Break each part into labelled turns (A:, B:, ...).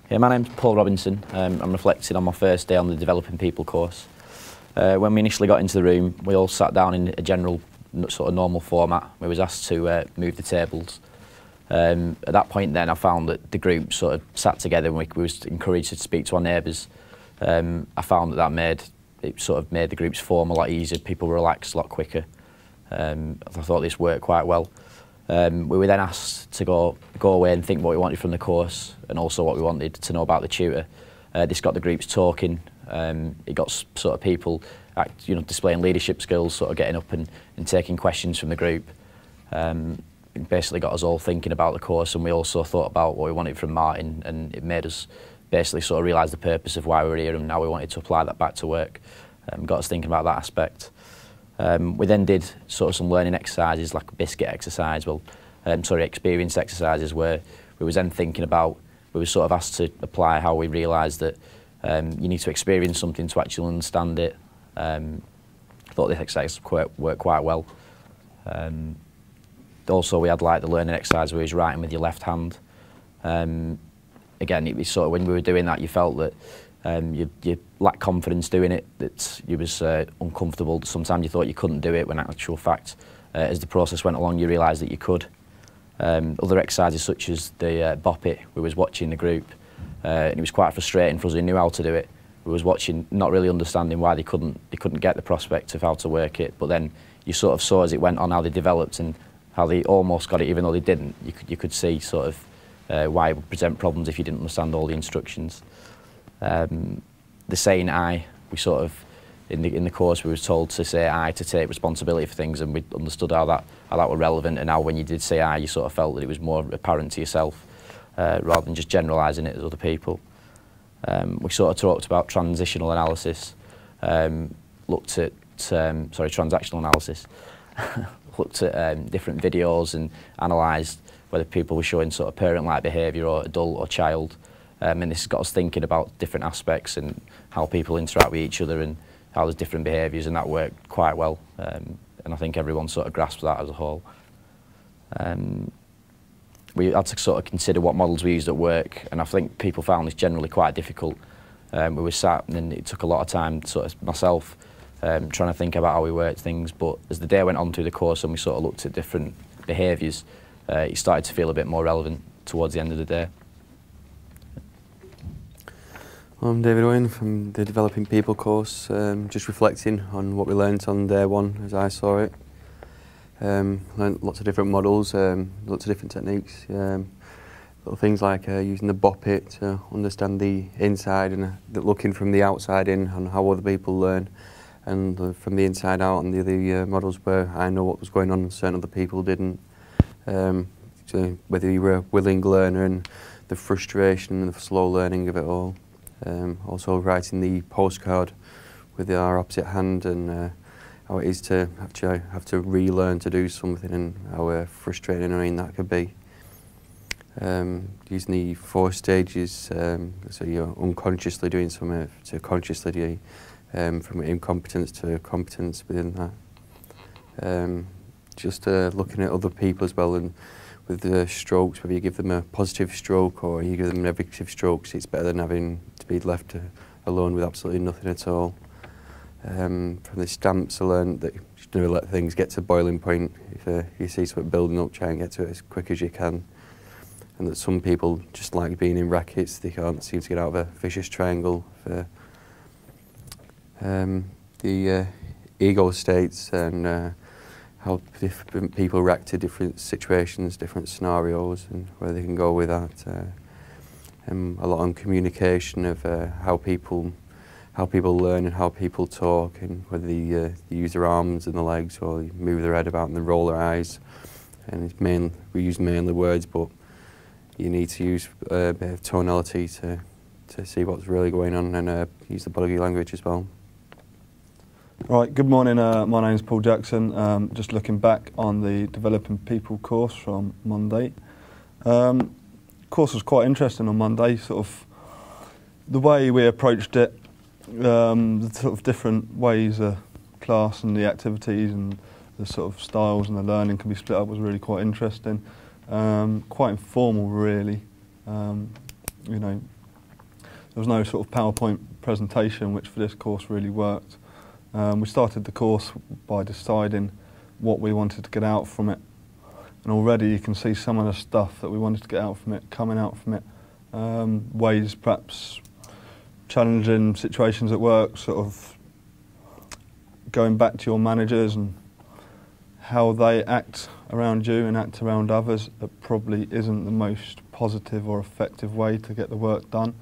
A: Yeah, my name's Paul Robinson. I'm reflecting on my first day on the Developing People course. When we initially got into the room, we all sat down in a general sort of normal format. We was asked to move the tables. At that point then I found that the group sort of sat together and we was encouraged to speak to our neighbours. I found that made the groups form a lot easier. People relaxed a lot quicker. I thought this worked quite well. We were then asked to go away and think what we wanted from the course and also what we wanted to know about the tutor. This got the groups talking. It got sort of people displaying leadership skills, sort of getting up and taking questions from the group. It basically got us all thinking about the course, and we also thought about what we wanted from Martin, and it made us basically sort of realise the purpose of why we were here and how we wanted to apply that back to work. Got us thinking about that aspect. We then did sort of some learning exercises, like a biscuit exercise, experience exercises, where we was then thinking about, we were sort of asked to apply how we realised that you need to experience something to actually understand it. I thought this exercise worked quite well. Also, we had like the learning exercise where you was writing with your left hand. Again, it was sort of when we were doing that, you felt that you lacked confidence doing it, that you was uncomfortable. Sometimes you thought you couldn't do it, when in actual fact, as the process went along, you realised that you could. Other exercises such as the bop it, we was watching the group, and it was quite frustrating for us who knew how to do it. We was watching, not really understanding why they couldn't get the prospect of how to work it, but then you sort of saw as it went on how they developed and how they almost got it even though they didn't. You could see sort of why it would present problems if you didn't understand all the instructions. The saying "I," we sort of in the course we was told to say "I" to take responsibility for things, and we understood how that were relevant, and how when you did say "I," you sort of felt that it was more apparent to yourself rather than just generalising it as other people. We sort of talked about transitional analysis, looked at transactional analysis, looked at different videos and analysed whether people were showing sort of parent-like behaviour or adult or child. And this got us thinking about different aspects and how people interact with each other and how there's different behaviours, and that worked quite well. And I think everyone sort of grasped that as a whole. We had to sort of consider what models we used at work, and I think people found this generally quite difficult. We were sat and it took a lot of time, sort of myself, trying to think about how we worked things, but as the day went on through the course and we sort of looked at different behaviours, it started to feel a bit more relevant towards the end of the day.
B: I'm David Owen from the Developing People course, just reflecting on what we learnt on day one as I saw it. Learnt lots of different models, lots of different techniques, little things like using the bop it to understand the inside and looking from the outside in on how other people learn, and from the inside out on the other models where I know what was going on and certain other people didn't. So whether you were a willing learner and the frustration and the slow learning of it all. Also writing the postcard with our opposite hand, and how it is to actually have to relearn to do something, and how frustrating and annoying that could be. Using the 4 stages, so you're unconsciously doing something to consciously do, from incompetence to competence within that. Just looking at other people as well, and with the strokes, whether you give them a positive stroke or you give them negative strokes, it's better than having to be left alone with absolutely nothing at all. From the stamps, I learned that you should never let things get to boiling point. If you see something building up, try and get to it as quick as you can. And that some people just like being in rackets, they can't seem to get out of a vicious triangle. The ego states and how different people react to different situations, different scenarios, and where they can go with that. A lot on communication of how people learn and how people talk, and whether they use their arms and their legs, or they move their head about and they roll their eyes. And we use mainly words, but you need to use a bit of tonality to see what's really going on, and use the body language as well.
C: Right, good morning, my name is Paul Jackson. Just looking back on the Developing People course from Monday. The course was quite interesting on Monday, sort of the way we approached it, the sort of different ways the class and the activities and the sort of styles and the learning can be split up was really quite interesting. Quite informal really, you know, there was no sort of PowerPoint presentation, which for this course really worked. We started the course by deciding what we wanted to get out from it, and already you can see some of the stuff that we wanted to get out from it coming out from it. Ways, perhaps challenging situations at work, sort of going back to your managers and how they act around you and act around others. It probably isn't the most positive or effective way to get the work done.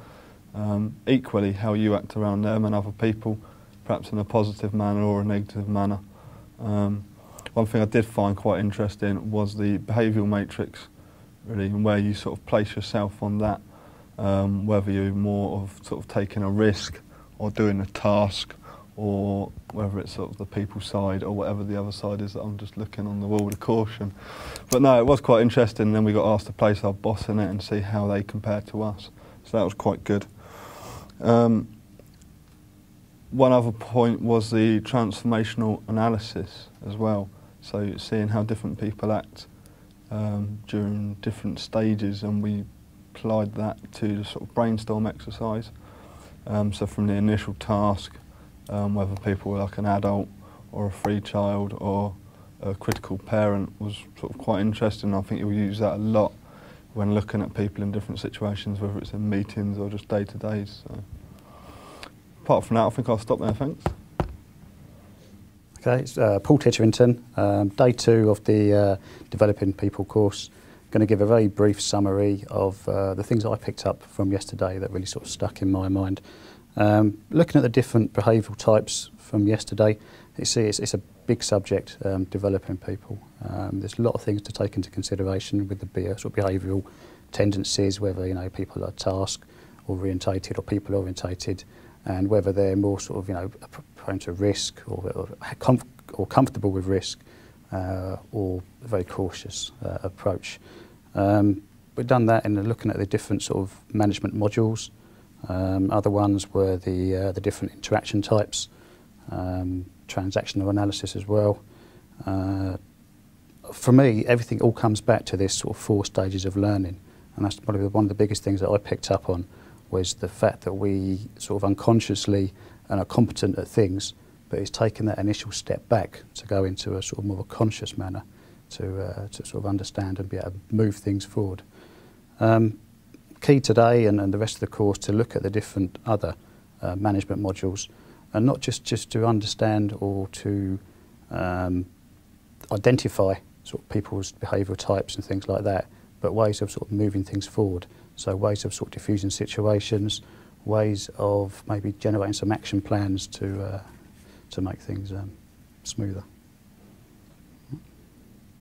C: Equally, how you act around them and other people, perhaps in a positive manner or a negative manner. One thing I did find quite interesting was the behavioural matrix, really, and where you sort of place yourself on that, whether you're more of sort of taking a risk or doing a task, or whether it's sort of the people side or whatever the other side is that I'm just looking on the wall with caution. But no, it was quite interesting. Then we got asked to place our boss in it and see how they compared to us. So that was quite good. One other point was the transformational analysis as well. So seeing how different people act during different stages, and we applied that to the sort of brainstorm exercise. So from the initial task, whether people were like an adult or a free child or a critical parent, was sort of quite interesting. I think you'll use that a lot when looking at people in different situations, whether it's in meetings or just day-to-days. So apart from that, I think I'll stop there, thanks.
D: Okay, it's Paul Titterington, day 2 of the Developing People course. Going to give a very brief summary of the things that I picked up from yesterday that really sort of stuck in my mind. Looking at the different behavioural types from yesterday, you see it's a big subject, developing people. There's a lot of things to take into consideration with the sort of behavioural tendencies, whether people are task orientated or people orientated, and whether they're more sort of prone to risk or comfortable with risk, or a very cautious approach. We've done that in looking at the different sort of management modules. Other ones were the different interaction types, transactional analysis as well. For me, everything all comes back to this sort of 4 stages of learning, and that's probably one of the biggest things that I picked up on, was the fact that we sort of unconsciously and are competent at things, but it's taken that initial step back to go into a sort of more of a conscious manner to sort of understand and be able to move things forward. Key today and the rest of the course to look at the different other management modules, and not just to understand or to identify sort of people's behavioural types and things like that, but ways of sort of moving things forward. So ways of sort of diffusing situations, ways of maybe generating some action plans to make things smoother.